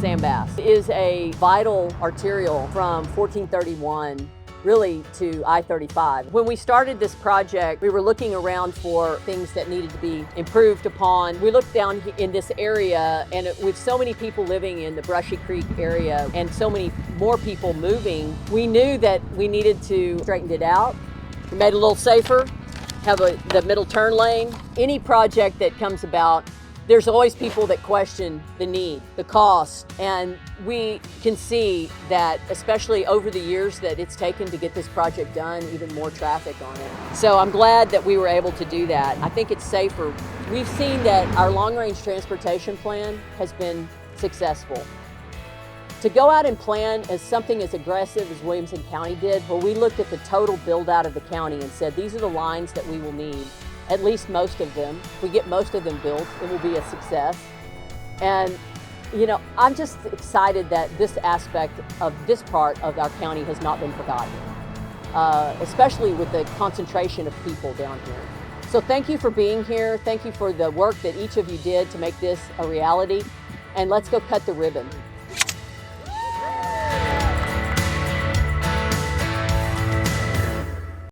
Sam Bass, is a vital arterial from 1431 really to I-35. When we started this project, we were looking around for things that needed to be improved upon. We looked down in this area, and with so many people living in the Brushy Creek area and so many more people moving, we knew that we needed to straighten it out. We made it a little safer, have the middle turn lane. Any project that comes about, there's always people that question the need, the cost, and we can see that, especially over the years that it's taken to get this project done, even more traffic on it. So I'm glad that we were able to do that. I think it's safer. We've seen that our long-range transportation plan has been successful. To go out and plan as something as aggressive as Williamson County did, where we looked at the total build out of the county and said, these are the lines that we will need. At least most of them. If we get most of them built, it will be a success. And, you know, I'm just excited that this aspect of this part of our county has not been forgotten, especially with the concentration of people down here. So thank you for being here. Thank you for the work that each of you did to make this a reality. And let's go cut the ribbon.